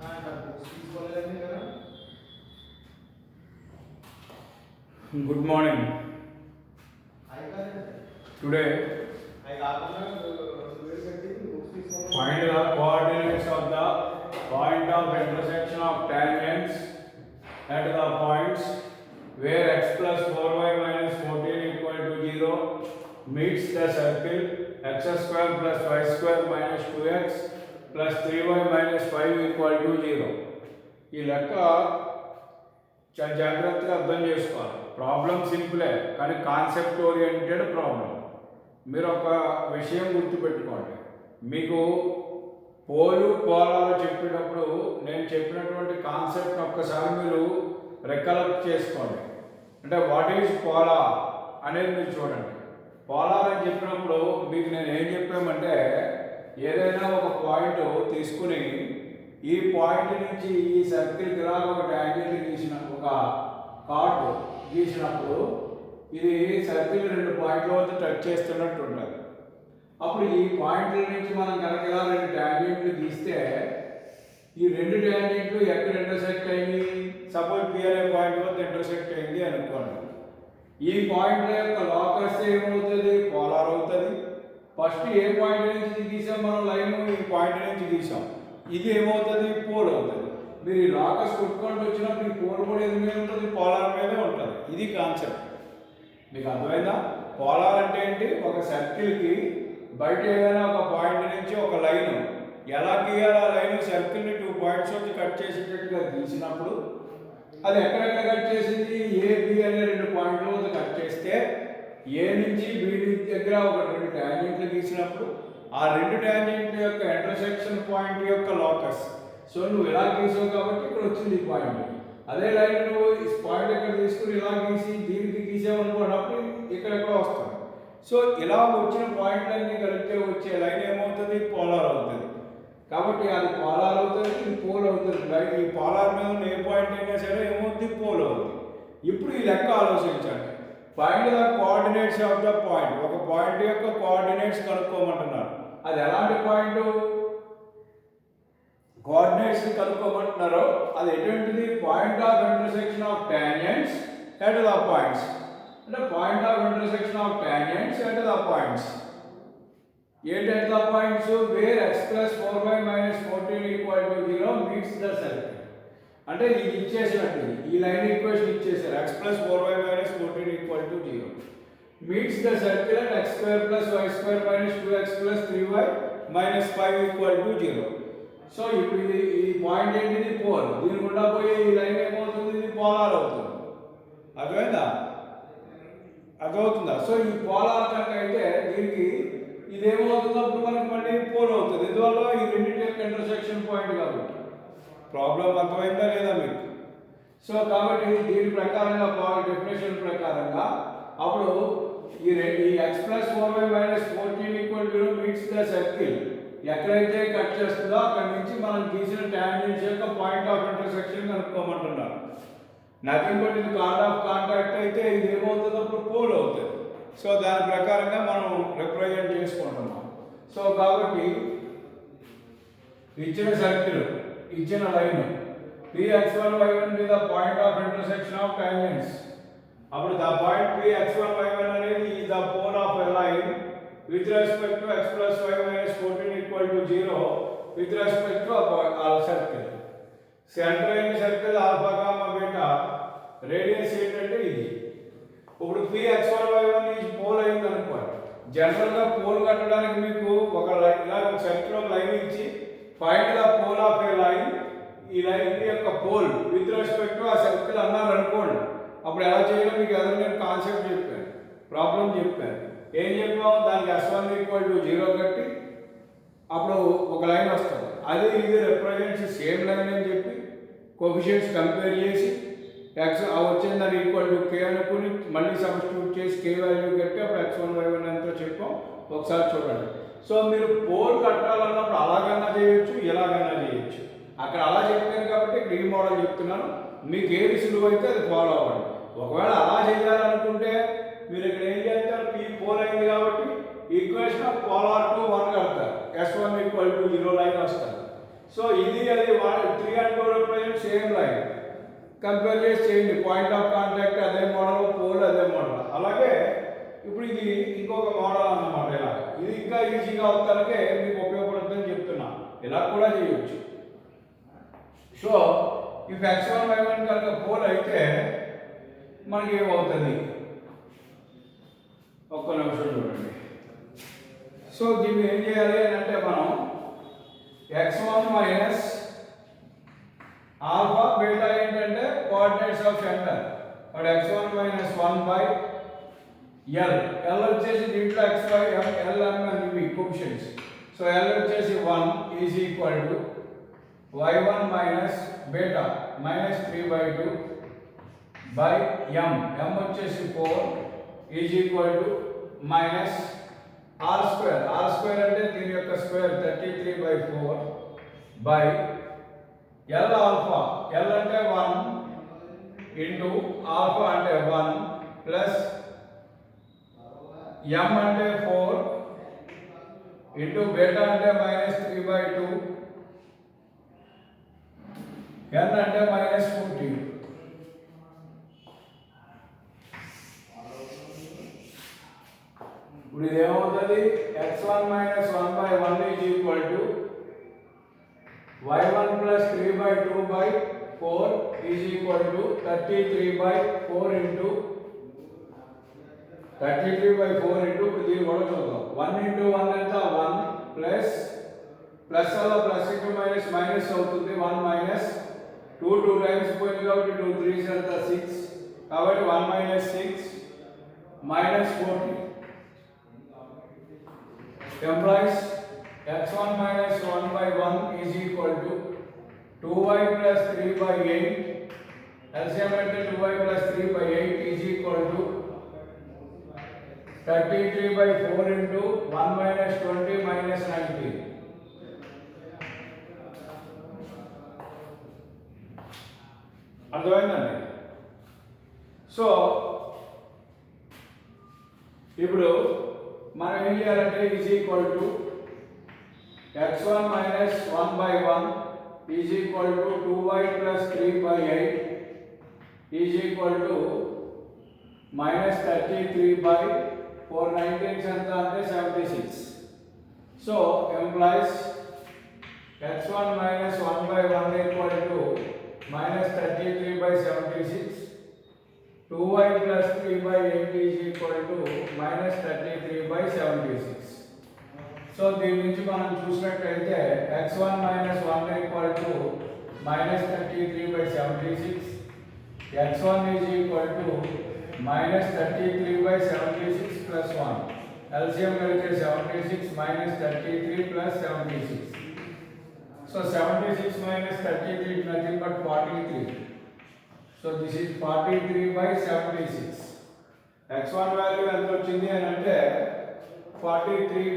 Good morning. Today, find the coordinates of the point of intersection of tangents at the points where x plus 4y minus 14 equal to 0 meets the circle x square plus y square minus 2x plus 3y minus 5 equal to 0. ఈ లెక్క చాలా జాగ్రత్తగా అర్థం చేసుకోవాలి. Problem సింపులే కానీ concept oriented problem. మీరు ఒక విషయం గుర్తుపెట్టుకోండి, మీకు పోలు పోలాలు చెప్పేటప్పుడు నేను చెప్పినటువంటి కాన్సెప్ట్ ఒక్కసారి మీరు రికలెక్ట్ చేసుకోండి. అంటే వాట్ ఈజ్ పోలార్ అనేది మీరు చూడండి. పోలార్ అని చెప్పినప్పుడు మీకు నేను ఏం చెప్పామంటే, ఏదైనా ఒక పాయింట్ తీసుకుని ఈ పాయింట్ నుంచి ఈ సర్కిల్కి ఇలా ఒక ట్యాంజెంట్ గీసిన ఒక కార్డు గీసినప్పుడు ఇది సర్కిల్ రెండు పాయింట్ల వద్ద టచ్ చేస్తున్నట్టు ఉంటుంది. అప్పుడు ఈ పాయింట్ల నుంచి మనం కనుక ఇలా రెండు ట్యాంజెంట్లు గీస్తే ఈ రెండు ట్యాంజెంట్లు ఎక్కడ ఇంటర్సెక్ట్ అయింది, సపోజ్ పి అనే పాయింట్ వద్ద ఇంటర్సెక్ట్ అయింది అనుకోండి. ఈ పాయింట్ల యొక్క లోకస్ ఏమవుతుంది, పోలార్ అవుతుంది. ఫస్ట్ ఏ పాయింట్ నుంచి గీసాం మనం లైన్, ఈ పాయింట్ నుంచి గీసాం, ఇది ఏమవుతుంది, పోల్ అవుతుంది. మీరు ఈ లాకస్ కొట్టుకుంటూ వచ్చినప్పుడు ఈ పోల్ కూడా ఏది మీద ఉంటుంది, పోలార్ మీదే ఉంటుంది. ఇది కాన్సెప్ట్. మీకు అర్థమైందా? పోలార్ అంటే ఏంటి, ఒక సర్కిల్కి బయట ఏదైనా ఒక పాయింట్ నుంచి ఒక లైన్ ఎలా గీయాలి, ఆ లైన్ సర్కిల్ని 2 పాయింట్స్ వచ్చి కట్ చేసేటట్టుగా గీసినప్పుడు అది ఎక్కడెక్కడ కట్ చేసింది, ఏ బి అనే 2 పాయింట్ల వద్ద కట్ చేస్తే ఏ నుంచి బి దగ్గర ఒక 2 ట్యాంజెంట్లు గీసినప్పుడు ఆ 2 ట్యాంజెంట్ల యొక్క ఇంటర్సెక్షన్ పాయింట్ యొక్క లోకస్. సో నువ్వు ఇలా గీసావు కాబట్టి ఇక్కడ వచ్చింది ఈ పాయింట్. అదే లైన్ నువ్వు ఈ పాయింట్ ఇక్కడ తీసుకుని ఇలా గీసి దీనికి గీసామనుకున్నప్పుడు ఇక్కడెక్కడ వస్తుంది. సో ఇలా వచ్చిన పాయింట్లన్నీ కలిపితే వచ్చే లైన్ ఏమవుతుంది, పోలార్ అవుతుంది. కాబట్టి అది పోలార్ అవుతుంది, ఇది పోల్ అవుతుంది. లైన్ ఈ పోలార్ మీద ఉన్న ఏ పాయింట్ అయినా సరే ఏమవుతుంది, పోల్ అవుతుంది. ఇప్పుడు ఈ లెక్క ఆలోచించండి. Find the coordinates of the point. ఒక పాయింట్ యొక్క కోఆర్డినేట్స్ కనుక్కోమంటున్నారు. అది ఎలాంటి పాయింట్, కోఆర్డినేట్స్ కనుక్కోమంటున్నారో అది ఎటువంటిది, point of intersection of tangents at the points. అంటే point of intersection of tangents at the points. ఏంటి at the points, where x plus 4y minus 14 equal to 0 meets the circle. అంటే ఇది ఇచ్చేసినట్టు ఈ line equation ఇచ్చేసారు, x plus 4y minus 14 equal to 0 meets the circle at x square plus y square minus 2x plus 3y minus 5 equal to 0. So ఇప్పుడు ఇది ఈ point ఏంటిది, pole. దీని గుండా పోయే ఈ లైన్ ఏమవుతుంది, ఇది పోలార్ అవుతుంది. అర్థమైందా? అర్థమవుతుందా? సో ఈ పోలార్ కనుక అయితే దీనికి ఇదేమవుతుంది, అప్పుడు మనకి మళ్ళీ పోల్ అవుతుంది. ఇందువల్ల ఈ రెండింటి యొక్క ఇంటర్సెక్షన్ పాయింట్ కాబట్టి. ప్రాబ్లం అర్థమైందా లేదా మీకు? సో కాబట్టి దీని ప్రకారంగా డెఫినేషన్ ప్రకారంగా అప్పుడు ఈ x plus 4y minus 14 equal to 0 meets the circle. ఎక్కడైతే కట్ చేస్తుందో అక్కడ నుంచి మనం గీసిన టాంజెంట్స్ యొక్క పాయింట్ ఆఫ్ ఇంటర్సెక్షన్ కనుక్కోమంటున్నారు. నథింగ్ బట్ ఇది కార్డ్ ఆఫ్ కాంటాక్ట్ అయితే ఇది ఏమవుతుంది, అప్పుడు పోల్ అవుతుంది. సో దాని ప్రకారంగా మనం రిప్రజెంట్ చేసుకుంటున్నాం. సో కాబట్టి ఇచ్చిన సర్కిల్, ఇచ్చిన లైన్ px1 y1 మీద point of intersection of tangents. అప్పుడు ద పాయింట్ px1 y1 అనేది ఈ the pole of a line with respect to x plus y minus 14 equal to 0 with respect to ఆ circle. Center అయిన circle alpha gamma beta, radius ఏంటంటే ఇది. ఇప్పుడు px1 y1 ఈ pole అయింది అనుకోండి. జనరల్గా పోల్ కట్టడానికి మీకు ఒక ఇలా ఒక సర్కిల్ ఒక లైన్ ఇచ్చి find the pole of a line, ఈ లైన్ యొక్క పోల్ విత్ రెస్పెక్ట్ టు ఆ సర్కిల్ అన్నారు అనుకోండి. అప్పుడు ఎలా చేయాలో మీకు ఎదురు నేను కాన్సెప్ట్ చెప్పాను, ప్రాబ్లం చెప్పాను. ఏం చెప్పాము, దానికి s1 equal to 0 కట్టి అప్పుడు ఒక లైన్ వస్తుంది. అది ఇది రిప్రజెంట్స్ సేమ్ లైన్ అని చెప్పి కోఎఫిషియెంట్స్ కంపేర్ చేసి x వచ్చింది దాని ఈక్వల్ టు k అనుకుని మళ్ళీ సబ్స్టిట్యూట్ చేసి k వాల్యూ కట్టి అప్పుడు x1 y1 ఎంతో చెప్పాం. ఒకసారి చూడండి. సో మీరు పోల్ కట్టాలన్నప్పుడు అలాగైనా చేయొచ్చు, ఇలాగైనా చేయొచ్చు. అక్కడ అలా చెప్పాను కాబట్టి ఇక్కడ ఈ మోడల్ చెప్తున్నాను. మీకు ఏది సులువు అయితే అది ఫాలో అవ్వండి. ఒకవేళ అలా చేయాలనుకుంటే మీరు ఇక్కడ ఏం చేస్తారు, p పోల్ అయింది కాబట్టి ఈక్వేషన్ ఆఫ్ పోలార్ టు 1 కడతారు, s1 equal to 0 లైన్ వస్తుంది. సో ఇది అది 3 and 2 represent same line. Compare చేసి చేయండి. పాయింట్ ఆఫ్ కాంటాక్ట్ అదే మోడల్, పోల్ అదే మోడల్. అలాగే ఇప్పుడు ఇది ఇంకొక మోడల్ అన్నమాట. ఇలా ఇది ఇంకా ఈజీగా అవుతానికే మీకు ఉపయోగపడుతుందని చెప్తున్నా. ఇలా కూడా చేయొచ్చు. సో ఇఫ్ x1 y1 కనుక పోల్ అయితే మనకి ఏమవుతుంది? ఒక్క నిమిషం చూడండి. సో దీన్ని ఏం చేయాలి అని అంటే మనం x1 మైనస్ ఆల్ఫా బీటా ఏంటంటే coordinates of centre. But x1 minus 1 by l. l వచ్చేసి దీంట్లో xy l అని ఇవి కోఎఫిషియెంట్స్. సో l వచ్చేసి 1 is equal to y1 minus beta minus 3/2 by m. m వచ్చేసి 4 is equal to minus r square. r square అంటే దీని యొక్క square 33/4 by l alpha. l అంటే 1 ఇంటూ ఆల్ఫా అంటే 1 ప్లస్ m అంటే 4 ఇంటూ బీటా అంటే minus 3/2 n అంటే minus 14. ఇప్పుడు ఇది ఏమవుతుంది? x1 minus 1/1 is equal to y1 plus 3/2/4 is equal to 33/4 into 33/4 into దీన్ని కూడా చూద్దాం. 1 ఇంటూ 1 ఎంత 1 ప్లస్ ప్లస్ వల్ల ప్లస్ ఇంటూ మైనస్ మైనస్ అవుతుంది. 1 మైనస్ 2 టైమ్స్ పోయింది కాబట్టి 2 3s ఎంత 6. కాబట్టి 1 minus 6 minus 40 implies x1 minus 1/1 is equal to 2y plus 3/8. LCM అంటే 2y plus 3/8 is equal to 33/4 into 1 minus 20 minus 19. అర్థమైందండి? సో ఇప్పుడు మనం ఏం చేయాలంటే is equal to x1 minus 1/1 is equal to 2y plus 3/8 is equal to minus 33/4. 19 ఎంత అంటే 76. So employees x1 minus 1/1 equal to minus 33/76. 2y plus 3/8 is equal to minus 33/76. So దీని నుంచి మనం చూసినట్లయితే x1 minus 1 equal to minus 33/76. x1 is equal to minus 33/76 plus 1. LCM కలిపితే 76 minus 33 plus 76. So 76 minus 33 is nothing but 43. So this is 43/76. x1 value ఎంత వచ్చింది అని అంటే 43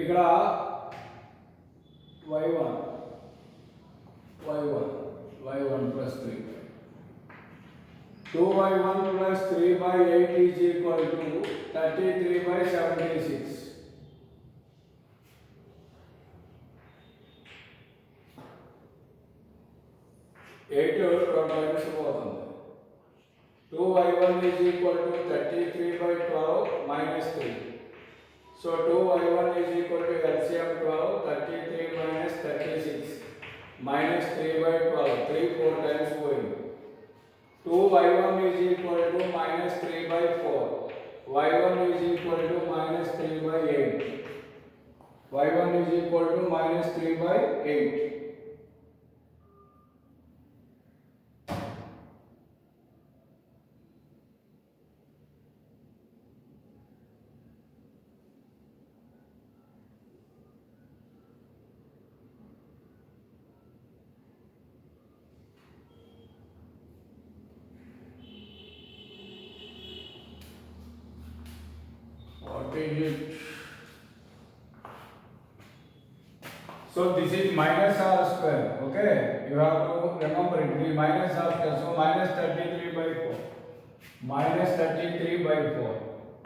ఇక్కడ y1 plus 3 2y1 plus 3/8 is equal to 33/76. 8 2 times పోతుంది 2y1 is equal to 33 by 12 minus 3. So 2y1 is equal to LCM 12, 33 minus 36 minus 3 by 12, 3 4 times going. 2y1 is equal to minus 3 by 4. y1 is equal to minus 3 by 8. y1 is equal to minus 3 by 8. What is it? So this is minus r square, okay? You have to remember it, we minus r square, so minus 33 by 4. Minus 33 by 4.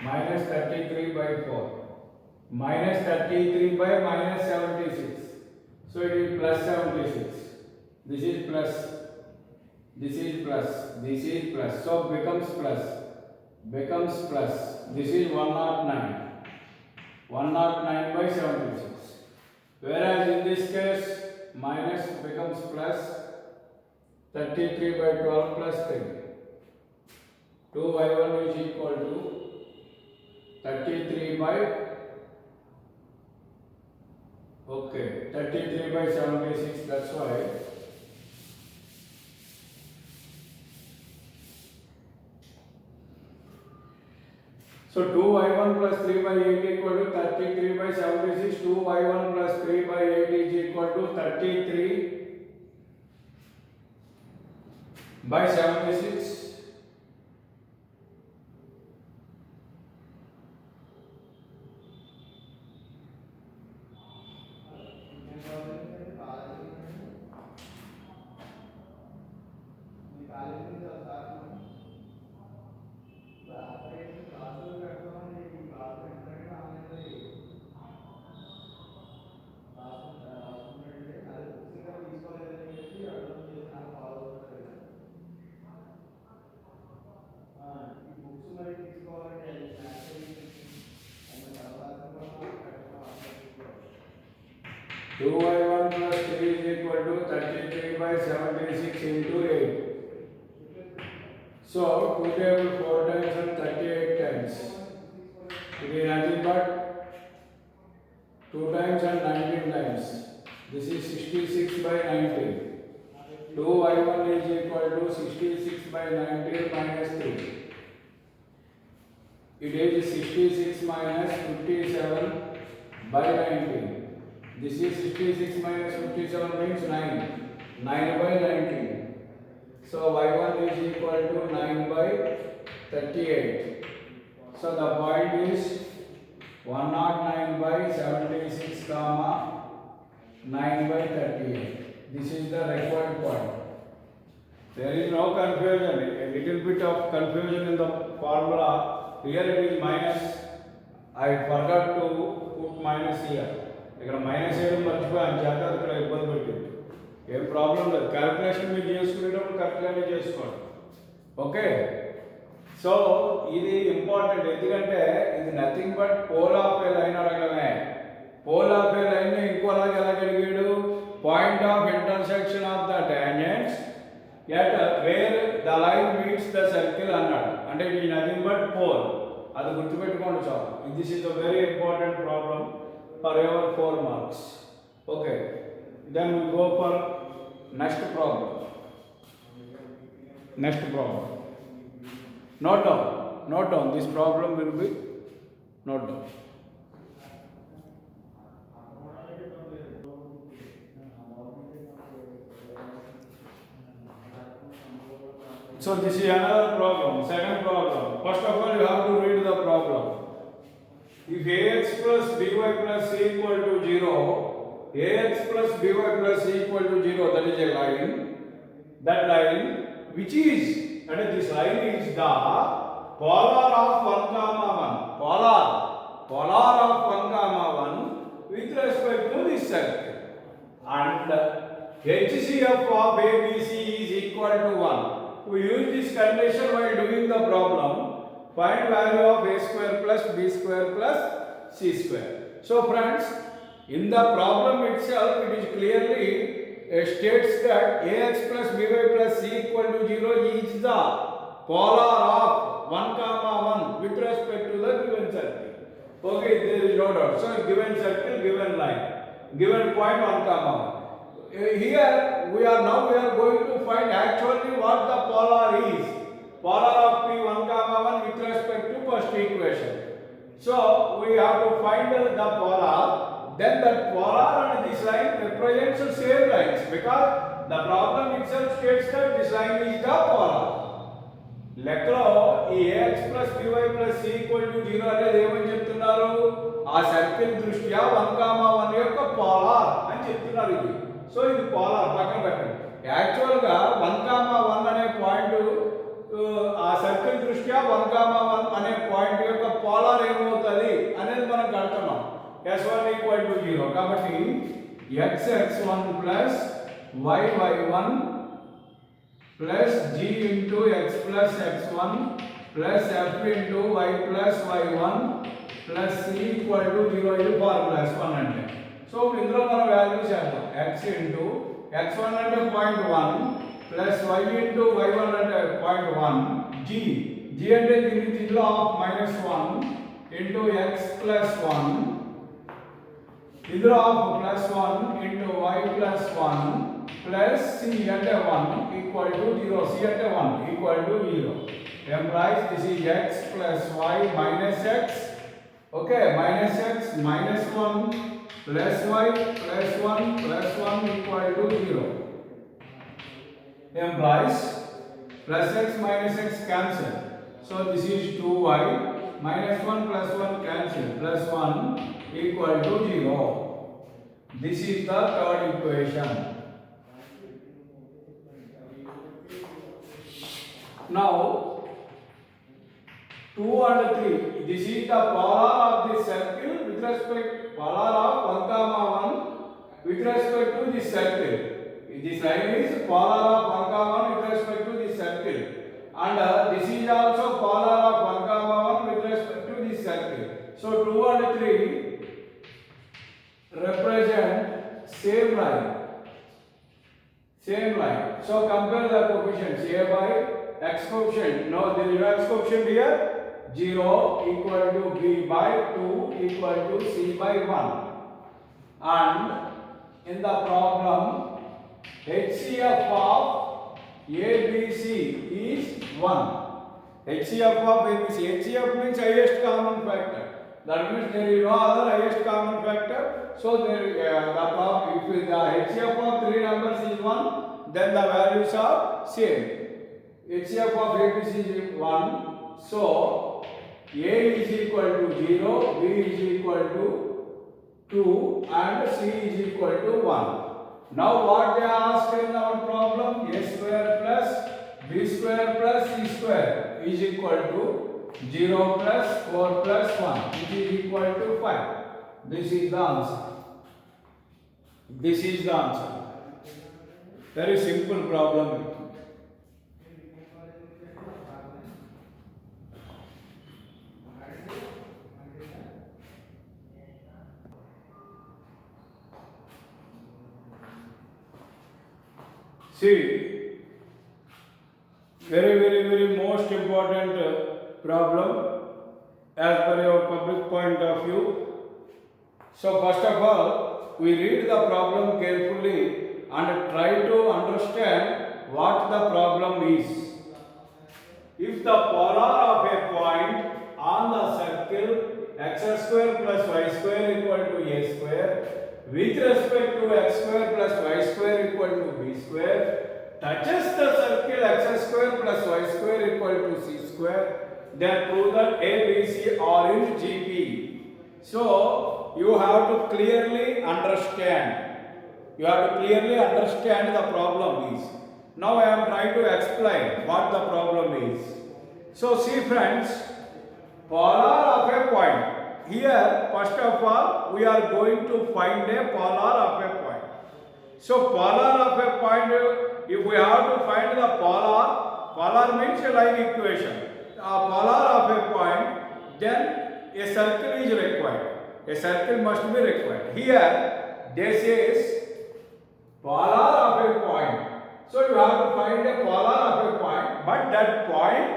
Minus 33 by 4. Minus 33 by minus 76. So it is plus 76. This is plus. This is plus. This is plus. So becomes plus. Becomes plus. This is 109. 109 by 76. Whereas in this case, minus becomes plus 33 by 12 plus 3. 2y1 is equal to 33 by, okay, 33 by 76, that's why. So 2y1 plus 3 by 8 equal to 33 by 76. 2y1 plus 3 by 8 is equal to 33 by 76. Two y1 plus 3 is equal to 33 by 76 into 8. So 2 table 4 times and 38 times. It is nothing but 2 times and 19 times. This is 66 by 19. 2y1 is equal to 66 by 19 minus 3. It is 66 minus 57 by 19. This is 66 minus 57 means 9. 9 by 19. So y1 is equal to 9 by 38. So the point is 109 by 76 comma 9 by 38. This is the required point. There is no confusion. A little bit of confusion in the formula. Here it is minus. I forgot to put minus here. ఇక్కడ minus చేయడం మర్చిపోయాను చేత ఇక్కడ ఇబ్బంది పెట్టింది. ఏం problem లేదు, calculation మీరు చేసుకునేటప్పుడు కరెక్ట్గానే చేసుకోండి. ఓకే, సో ఇది ఇంపార్టెంట్ ఎందుకంటే ఇది nothing but pole of a line అడగడమే. పోల్ ఆఫ్ ఏ లైన్ ఇంకోలాగా ఎలా అడిగాడు, point of intersection of the tangents at where the line meets the circle అన్నాడు. అంటే ఇది నథింగ్ బట్ పోల్, అది గుర్తుపెట్టుకోండి చాలు. This is a very important problem for your 4 marks. Okay, then we go for next problem. Next problem. Note down. This problem will be note down. So this is another problem. Second problem. First of all, you have to read the problem. If ax plus by plus c equal to 0, ax plus by plus c equal to 0, that is a line. That line which is, and this line is the polar of 1 comma 1. Polar of 1 comma 1 with respect to this circle. And HCF of ABC is equal to 1. we use this condition while doing the problem. Find value of a square plus b square plus c square. So friends, in the problem itself, it is clearly states that ax plus by plus c equal to 0 is the polar of 1 comma 1 with respect to the given circle. Okay, there is no doubt. So given circle, given line, given point 1 comma 1. Here we are going to find actually what the polar is. Polar of p 1 comma 1 with respect to first equation. So we have to find the polar. Then that polar and this line represents the same lines because the problem itself states that this line is the polar. లెక్కలో ఈ ax plus by plus c equal to 0 అనేది ఏమని చెప్తున్నారు? ఆ circle దృష్ట్యా 1 comma 1 యొక్క polar అని చెప్తున్నారు ఇది. సో ఇది పోలార్ పక్కన పెట్టండి. యాక్చువల్ గా 1 కామా 1 అనే పాయింట్ ఆ సర్కిల్ దృష్ట్యా 1 కామా 1 అనే పాయింట్ యొక్క పోలార్ ఏమవుతుంది అనేది మనం కనుక్కున్నాం. s1 equal to 0 కాబట్టి x(x1) plus y(y1) plus g into x plus x1 plus f into y plus y1 plus c equal to 0 ఇది ఫార్ములా s1 అంటే. సో ఇందులో మనం వాల్యూ చేద్దాం. x into x1 అంటే 0.1 plus y into y1 అంటే 0.1 g అంటే దీనిలో -1 into x plus 1 ఇందులో plus 1 into y plus 1 plus c అంటే 1 equal to 0. c అంటే 1 equal to 0 implies this is x plus y minus x. Okay, minus x minus 1 plus y plus 1 plus 1 equal to 0 implies plus x minus x cancel. So this is 2y minus 1 plus 1 cancel plus 1 equal to 0. This is the third equation. Now 2 and 3, this is the polar of this circle with respect polar of 1 comma 1 with respect to this circle. This line is polar of 1 comma 1 with respect to this circle, and this is also polar of 1 comma 1 with respect to this circle. So 2 and 3 represent same line. So compare the coefficients. A by x coefficient, no, there is no x coefficient here. 0 equal to b by 2 equal to c by 1. And in the problem, HCF of ABC is 1. HCF of ABC. HCF means highest common factor. That means there is no other highest common factor. So there, if the HCF of 3 numbers is 1, then the values are same. HCF of ABC is 1. So A is equal to 0, B is equal to 2 and C is equal to 1. Now what they asked in our problem, A square plus B square plus C square is equal to 0 plus 4 plus 1 which is equal to 5. This is the answer. Very simple problem. See, very most important problem as per your public point of view. So first of all, we read the problem carefully and try to understand what the problem is. If the polar of a point on the circle x square plus y square equal to a square with respect to x square plus y square equal to b square touches the circle x square plus y square equal to c square, then prove that a, b, c are in GP. So you have to clearly understand. The problem is. Now I am trying to explain what the problem is. So see friends, polar of a point. Here first of all we are going to find a polar of a point. So polar of a point, if we have to find the polar, Polar means a line equation. Polar of a point, then a circle is required. A circle must be required. Here, this is polar of a point. So you have to find a polar of a point, but that point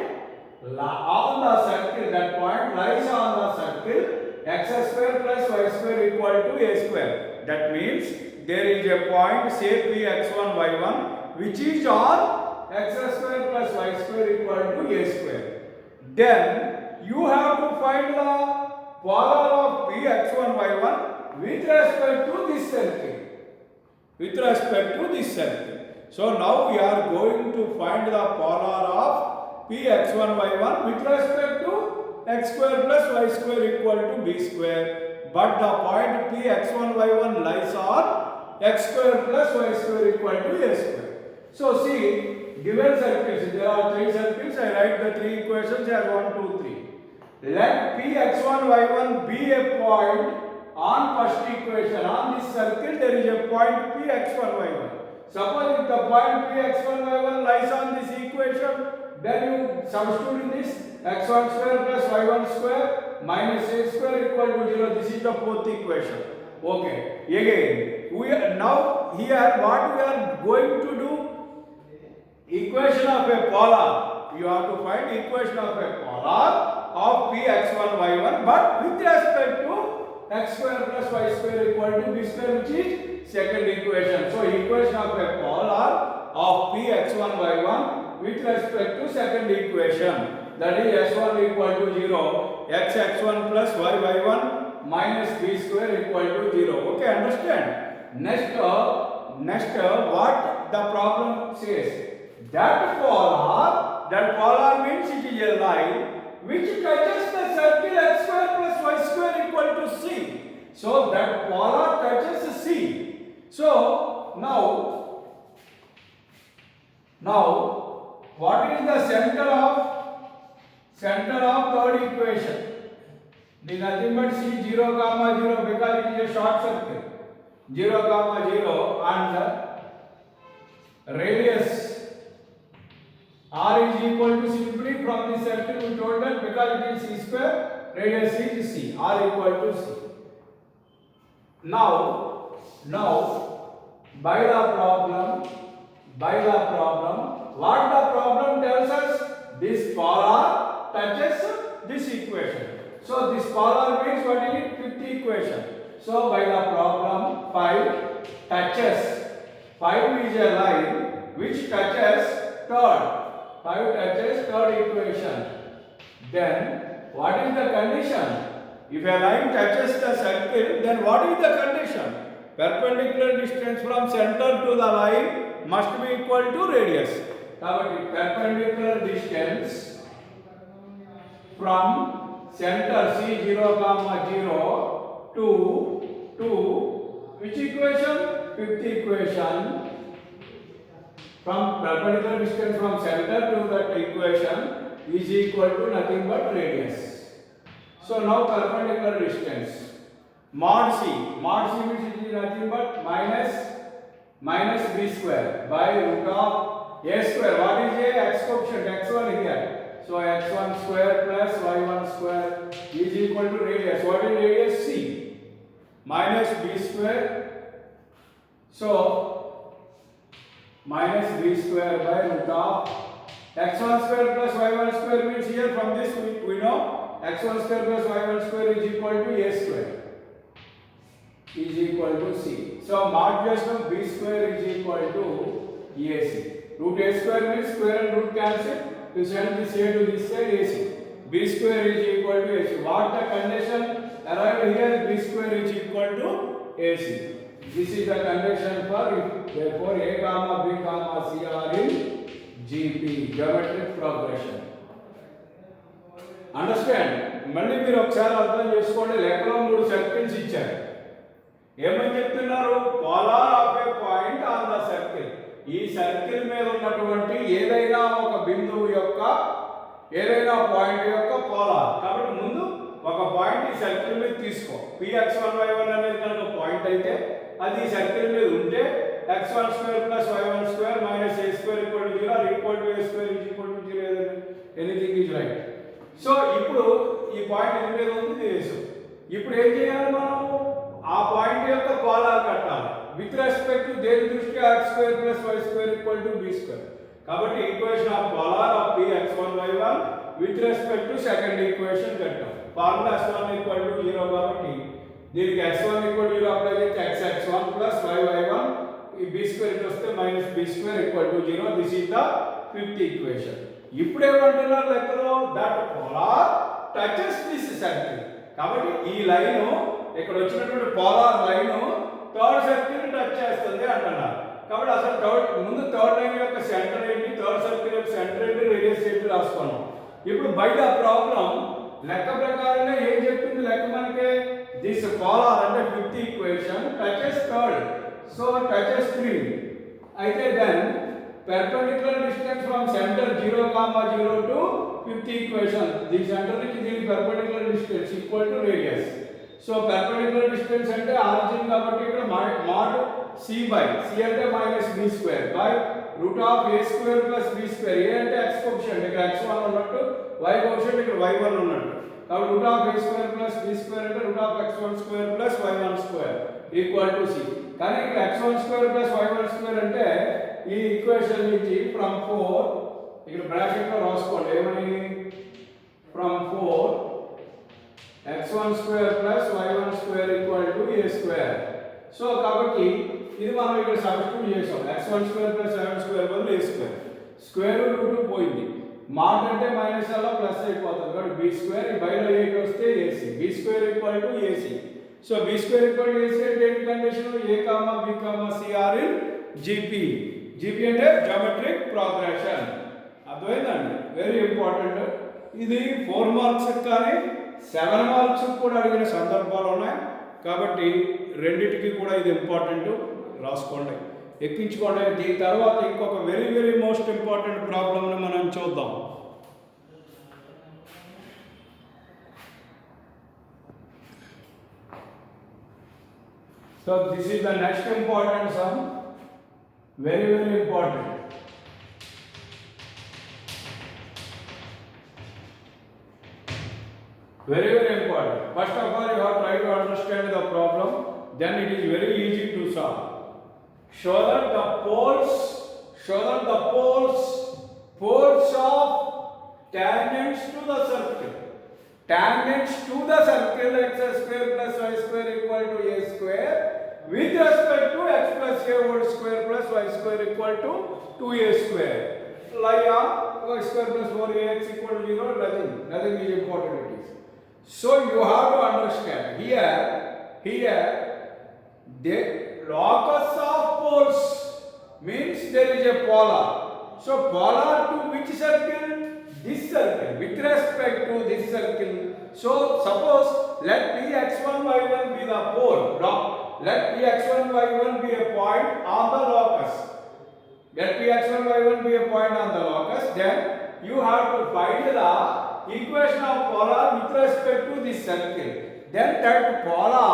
on the circle, that point lies on the circle x square plus y square equal to a square. That means there is a point, say p x1 y1, which is on x square plus y square equal to a square. Then you have to find the polar of p x1 y1 with respect to this circle. With respect to this circle. So now we are going to find the polar of p x1 y1 with respect to x square plus y square equal to b square. But the point p x1 y1 lies on x square plus y square equal to a square. So see, given circles, there are three circles. I write the three equations as 1, 2, 3. Let p x1 y1 be a point on first equation. On this circle there is a point p x1 y1. Suppose if the point p x1 y1 lies on this equation, then you substitute in this x1 square plus y1 square minus a square equal to 0. This is the fourth equation. Okay. Again, we are now here what we are going to do? Equation of a polar. You have to find equation of a polar of p x1 y1, but with respect to x square plus y square equal to b square, which is second equation. So equation of a polar of p x1 y1 with respect to second equation, that is s1 equal to 0, x1 plus y1 minus b square equal to 0. Okay, understand? Next what the problem says, that polar means it is a line which touches the circle x square plus y square equal to c. So that polar touches c. So now what is the center of third equation? It is nothing but c 0 comma 0, because it is a short circle. 0 comma 0 and radius r is equal to, simply from the circle we told that because it is c square, radius is c, r equal to c. Now by the problem, what the problem tells us, this polar touches this equation. So this polar means what is it? Fifth equation. So by the problem 5 touches, 5 is a line which touches third. 5 touches third equation. Then what is the condition? If a line touches the circle, then what is the condition? Perpendicular distance from center to the line must be equal to radius. Perpendicular distance from center c 0 comma 0 to which equation? Fifth equation. From perpendicular distance from center to that equation is equal to nothing but radius. So now perpendicular distance mod c means it is nothing but minus b square by root of a square. What is a? X coefficient x1 here. So x1 square plus y1 square is equal to radius. What is radius? c minus b square. So minus b square by root of x1 square plus y1 square means here from this we know x1 square plus y1 square is equal to a square is equal to c. So modulus of b square is equal to ac. Root a square means square and root cancel. To send this a to this side, ac. B square is equal to ac. What the condition arrived here? B square is equal to ac. This is the condition for if therefore a comma b comma c are in GP, geometric progression. Understand? మళ్ళీ మీరు ఒకసారి అర్థం చేసుకోండి. లెక్కలో 3 circles ఇచ్చారు. ఏమని చెప్తున్నారు? Polar of A point on the circle. ఈ సర్కిల్ మీద ఉన్నటువంటి ఏదైనా ఒక బిందువు యొక్క ఏదైనా పాయింట్ యొక్క పోలార్. కాబట్టి ముందు ఒక పాయింట్ ఈ సర్కిల్ మీద తీసుకో. px1y1 అనేది కనుక పాయింట్ అయితే అది ఈ సర్కిల్ మీద ఉంటే x1 square plus y1 square minus a square equal to 0 equal to a square is equal to ఇప్పుడు ఏం చేయాలి మనం ఆ పాయింట్ యొక్క పోలార్ కట్టాలి విత్ రెస్పెక్ట్ టు దేని దృష్ట్యా x2 + y2 = b². కాబట్టి equation of polar of px1 y1 with respect to second equation కట్టాం. ఫార్ములా x1 = 0 కాబట్టి దీనికి x1 = 0 అప్లై చేస్తే xx1 + yy1 ఈ b² వస్తే -b² = 0. This is the fifth equation. ఇప్పుడు ఏమంటున్నారు లెక్కలో that polar touches this circle. కాబట్టి ఈ లైన్ ఇక్కడ వచ్చినటువంటి polar line third circle touch చేస్తుంది అంటున్నారు. కాబట్టి అసలు ముందు థర్డ్ లైన్ యొక్క సెంటర్ ఏంటి, థర్డ్ సర్కిల్ యొక్క సెంటర్ ఏంటి, రేడియస్ ఏంటి రాసుకున్నాం. ఇప్పుడు బై ద ప్రాబ్లం లెక్క ప్రకారంగా ఏం చెప్తుంది లెక్క మనకి దిస్ పోలార్ అంటే fifth equation touches third, so touches 3 అయితే then perpendicular distance from center 0, 0 to fifth equation the center నుంచి దీని perpendicular distance equal to radius. So perpendicular distance అంటే origin కాబట్టి ఇక్కడ mod c అంటే -b² by √a² + b². a అంటే x coefficient ఇక్కడ x1 ఉన్నట్టు, y కోఎఫిషియంట్ ఇక్కడ y1 ఉన్నట్టు. కాబట్టి √a² + b² అంటే √x12 + y12 = c. కానీ ఇక్కడ x12 + y12 అంటే ఈ ఈక్వేషన్ నుంచి ఫ్రమ్ 4 ఇక్కడ బ్రాకెట్ లో రాసుకోండి ఏమని from 4 x12 + y12 = a². So కాబట్టి ఇది మనం ఇక్కడ సబ్స్టిట్యూట్ చేసాం. x12 + y12 బదులు a². స్క్వేర్ రూట్ పోయింది, మాడ్ అంటే మైనస్ అలా ప్లస్ అయిపోతుంది కాబట్టి b² ఈ బైలో 8 వస్తే ac. b² = ac. So b² = ac అంటే ఏంటి condition a, b, c are in GP. GP అంటే జామెట్రిక్ ప్రోగ్రెషన్. అర్థమైందండి, వెరీ ఇంపార్టెంట్. ఇది 4 మార్క్స్ కానీ 7 మార్క్స్ కూడా అడిగిన సందర్భాలు ఉన్నాయి. కాబట్టి రెండిటికి కూడా ఇది ఇంపార్టెంట్, రాసుకోండి, ఎక్కించుకోండి. దీని తర్వాత ఇంకొక వెరీ మోస్ట్ ఇంపార్టెంట్ ప్రాబ్లమ్ని మనం చూద్దాం. So this is the next important some, very important. Very important. First of all, you have tried to understand the problem, then it is very easy to solve. Show that the poles of tangents to the circle x² + y² = a² with respect to x + a² + y² = 2a². Lie on x² + 4ax = 0. Nothing is important. It is. So you have to understand here the locus of poles means there is a polar. So polar to which circle? This circle with respect to this circle. So suppose let px1 y1 be the pole. Let px1 y1 be a point on the locus. Let px1 y1 be a point on the locus. Then you have to find the equation of polar with respect to this circle. Then that polar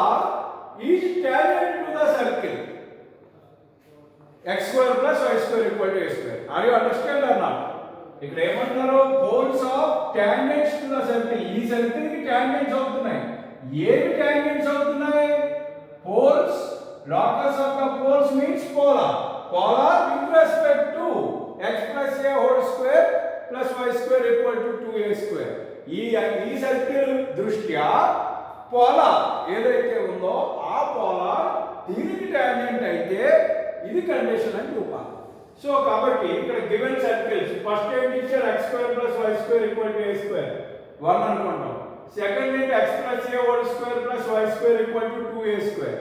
is tangent to the circle x² + y² = a². Are you understand or not? ఇక్కడ ఏమంటున్నారు poles of tangents to the circle. ఈ circle కి tangents అవుతున్నాయి. ఏవి tangents అవుతున్నాయి? Poles. Locus of the poles means polar. Polar with respect to x + a² + y² = 2a². ఈ circle దృష్ట్యా polar ఏదైతే ఉందో ఆ పోలార్ దీనికి టాంజెంట్ అయితే ఇది కండిషన్ అని చూపాలి. సో కాబట్టి ఇక్కడ గివెన్ సర్కిల్స్ ఫస్ట్ ఏంటి ఇచ్చారు x² + y² = a², 1 అనుకుంటాం. సెకండ్ ఏంటి x + a² + y² = 2a².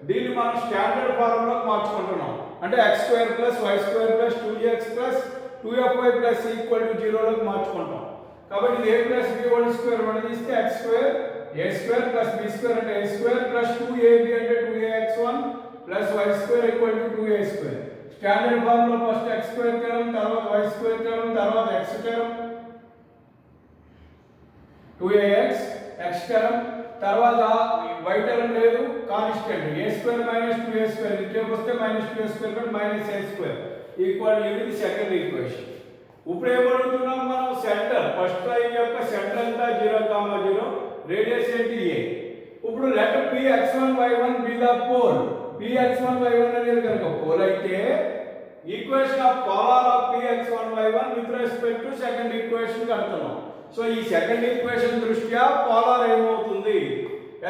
దీన్ని మనం స్టాండర్డ్ ఫార్ములాకి మార్చుకుంటున్నాం. అంటే x² + y² + 2x + 2fy + c = 0 లోకి మార్చుకుంటాం. కాబట్టి ఇది a + b² విడదీస్తే x² a² + b² అంటే a² + 2ab అంటే 2ax1 + y² = 2a². Standard formula first x² term, తర్వాత y² టర్మ్, తర్వాత x term 2ax x term, తర్వాత y టర్మ్ లేదు కాన్స్టెంట్ a² - 2a² ఇటువైపు వస్తే -2a² -a² ఈక్వల్ ఇది సెకండ్ ఈక్వేషన్. ఇప్పుడు ఏమడుగుతున్నాం మనం సెంటర్ ఫస్ట్ లైన్ యొక్క సెంటర్ అంతా 0, 0 రేడియస్ ఏంటి a. ఇప్పుడు let px1 y1 be the pole. px1 y1 అనేది కనుక పోల్ అయితే equation of polar of px1 y1 with respect to second equation కడతాం. సో ఈ సెకండ్ ఈక్వేషన్ దృష్ట్యా పోలార్ ఏమవుతుంది,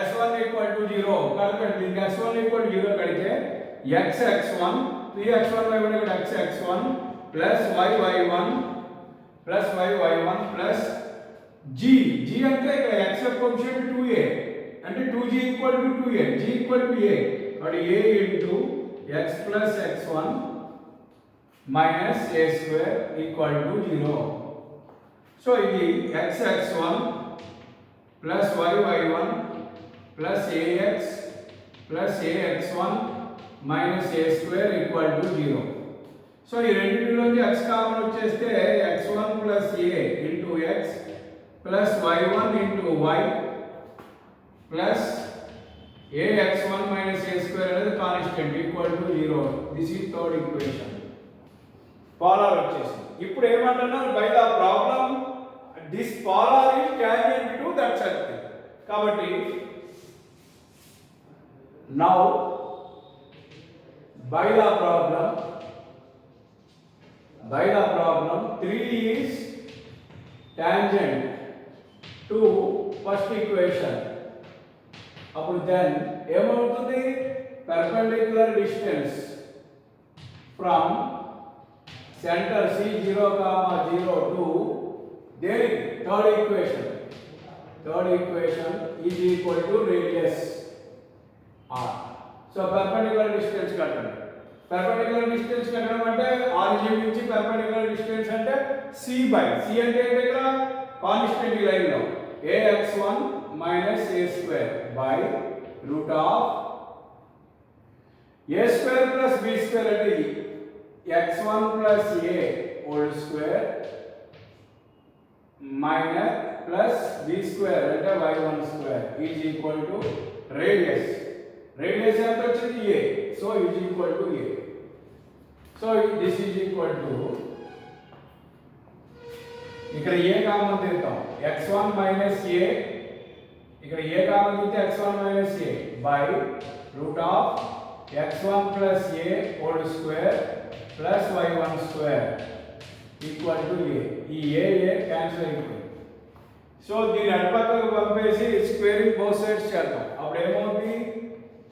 s1 0 కనుక దీనికి s1 0 కడితే x(x1) px1 y1 ఇక్కడ x(x1) plus y(y1) plus y(y1) plus g అంటే ఇక్కడ x యొక్క కోఎఫిషియంట్ 2a అంటే 2g = 2a, g = a, or a into x plus x1 minus a square equal to 0. So ఇది x(x1) plus y(y1) plus ax plus ax1 minus a square equal to 0. So ఈ రెండింటిలోంచి x common వచ్చేస్తే x1 plus a into x plus y1 into y plus ax1 minus a square అనేది constant equal to 0. This is third equation. Polar వచ్చేసింది. ఇప్పుడు ఏమంటున్నారు, by the problem this polar is tangent to that circle. కాబట్టి now by the problem 3 is tangent to first equation. అప్పుడు then ఏమవుతుంది, perpendicular distance from center c0, 0 to their third equation is equal to radius r. So perpendicular distance కట్టండి. Perpendicular distance కట్టడం అంటే origin నుంచి perpendicular distance అంటే c by c అంటే ఏంటి, ఇక్కడ కాన్స్టెంట్ ఈ లైన్ లో ax1 minus a square by root of a square plus b square అంటే x1 plus a whole square minus plus b square అంటే y1 square is equal to radius. Radius ఎంత వచ్చింది a, so is equal to a. So this is equal to, ఇక్కడ a common తీద్దాం, x1 minus a, ఇక్కడ a common తీస్తే x1 minus a by root of x1 plus a whole square plus y1 square equal to a. ఈ a cancel అయిపోయింది. So దీని అటుపక్కకు పంపేసి squaring both sides చేద్దాం. అప్పుడు ఏమవుతుంది,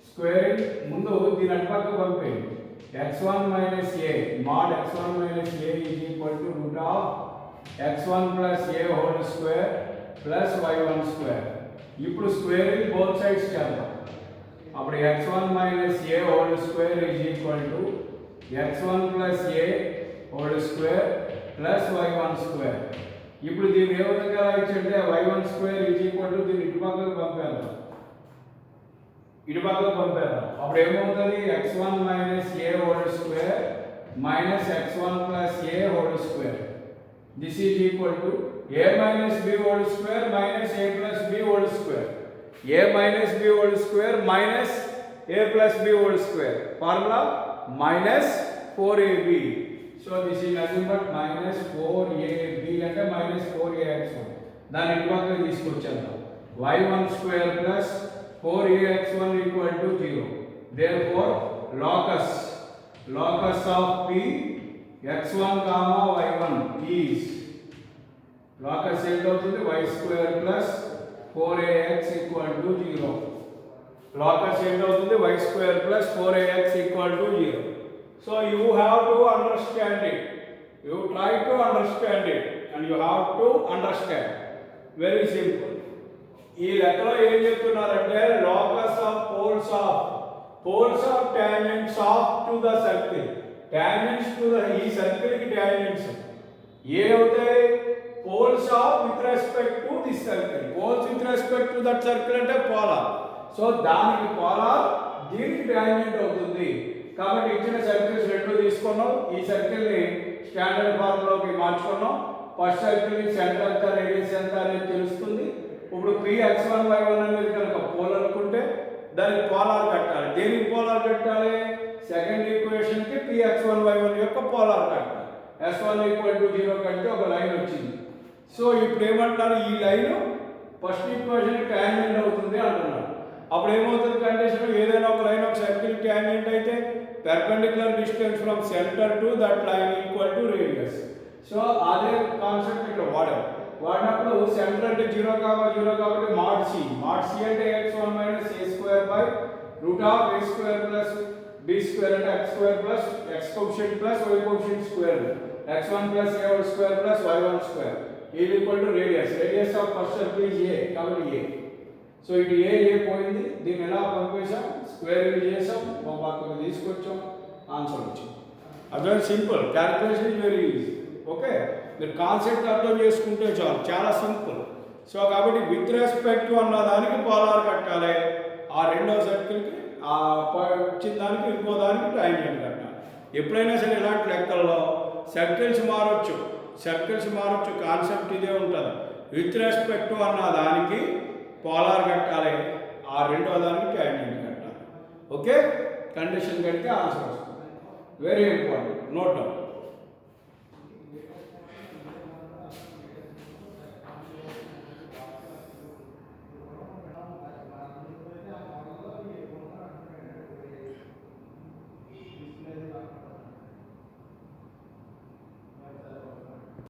స్క్వేరింగ్ ముందు దీని అటుపక్కకు పంపేయండి. x1 minus a mod x1 minus a is equal to root of x1 plus a whole square plus y1 square. ఇప్పుడు squaring both sides చేద్దాం. అప్పుడు x1 minus a whole square is equal to x1 plus a whole square plus y1 square. ఇప్పుడు దీన్ని ఏ విధంగా రాయొచ్చంటే y1 square is equal to దీన్ని ఇటుపక్కకు పంపేద్దాం. అప్పుడు ఏమవుతుంది, x1 minus a whole square minus x1 plus a whole square. This is equal to a minus b whole square minus a plus b whole square. a minus b whole square minus a plus b whole square. Formula minus 4ab. So this is nothing but minus 4ab అంటే minus 4ax1. దాన్ని ఇటుపక్కకు తీసుకొచ్చేద్దాం. y1 square plus 4ax1 equal to 0. Therefore locus of p x1 comma y1 is locus ఎంత అవుతుంది, y square plus 4ax equal to 0. locus ఎంత అవుతుంది, y square plus 4ax equal to 0. So you have to understand it, you try to understand it and you have to understand. Very simple. ఈ లెక్కలో ఏం చెప్తున్నారంటే locus of poles of tangents of to the circle, tangents to the ఈ circle కి tangents ఏ అవుతాయి, poles of with respect to this circle. Poles with respect to that circle అంటే polar. So దానికి పోలార్ దీనికి టాంజెంట్ అవుతుంది. కాబట్టి ఇచ్చిన సర్కిల్స్ రెండు తీసుకున్నాం, ఈ సర్కిల్ ని స్టాండర్డ్ ఫార్ములాకి మార్చుకున్నాం. ఫస్ట్ సర్కిల్ ని సెంటర్ ఎంత, రేడియస్ ఎంత అనేది తెలుస్తుంది. ఇప్పుడు px1 y1 అనేది కనుక పోల్ అనుకుంటే దానికి పోలార్ కట్టాలి. దేనికి పోలార్ కట్టాలి, సెకండ్ ఈక్వేషన్ కి px1 y1 యొక్క పోలార్ కట్టాలి. s1 0 కంటే ఒక లైన్ వచ్చింది. సో ఇప్పుడు ఏమంటారు, ఈ లైన్ ఫస్ట్ ఈక్వేషన్ టాంజెంట్ అవుతుంది అంటున్నారు. అప్పుడు ఏమవుతుంది కండిషన్, ఏదైనా ఒక లైన్ ఒక సర్కిల్ ట్యాంజెంట్ అయితే perpendicular distance from centre to that line equal to radius. So అదే కాన్సెప్ట్ ఇక్కడ వాడినప్పుడు సెంటర్ అంటే 0, 0 కాబట్టి mod c అంటే x1 minus a square by root of a square plus b square అంటే x square plus x coefficient plus y coefficient square x1 plus a whole square plus y1 square is equal to radius of first circle is a కాబట్టి a. So ఇటు ఏ పోయింది, దీన్ని ఎలా పంపేసాం, square చేసాం, ఒక పక్కకు తీసుకొచ్చాం, ఆన్సర్ వచ్చింది. అదే simple, calculation is very easy. Okay, మీరు కాన్సెప్ట్ అర్థం చేసుకుంటే చాలు, చాలా సింపుల్. సో కాబట్టి విత్ రెస్పెక్ట్ అన్న దానికి పోలార్ కట్టాలి, ఆ రెండో సర్కిల్కి ఆ వచ్చిన దానికి ఇంకో దానికి ట్యాంజెంట్ కట్టాలి. ఎప్పుడైనా సరే ఇలాంటి లెక్కల్లో సర్కిల్స్ మారొచ్చు, కాన్సెప్ట్ ఇదే ఉంటుంది. విత్ రెస్పెక్ట్ అన్న దానికి పోలార్ కట్టాలి, ఆ రెండో దానికి ట్యాంజెంట్ కట్టాలి. ఓకే, కండిషన్ కడితే ఆన్సర్ వస్తుంది. Very important, note down.